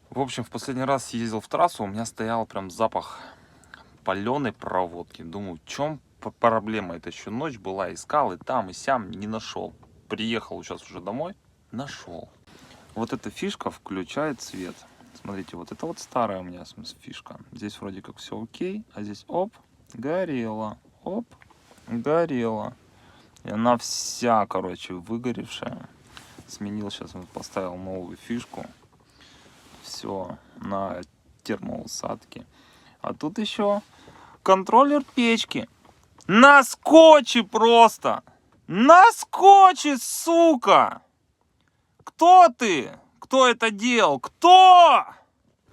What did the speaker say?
В общем, в последний раз ездил в трассу, у меня стоял прям запах паленой проводки. Думаю, в чем проблема? Это еще ночь была, искал и там, и сям, не нашел. Приехал сейчас уже домой, нашел. Вот эта фишка включает свет. Смотрите, вот это вот старая у меня фишка. Здесь вроде как все окей, а здесь оп, горело, оп, горело. И она вся, короче, выгоревшая. Сменил сейчас, поставил новую фишку. Все на термоусадке. А тут еще контроллер печки. На скотче просто! На скотче, сука! Кто ты? Кто это делал? Кто?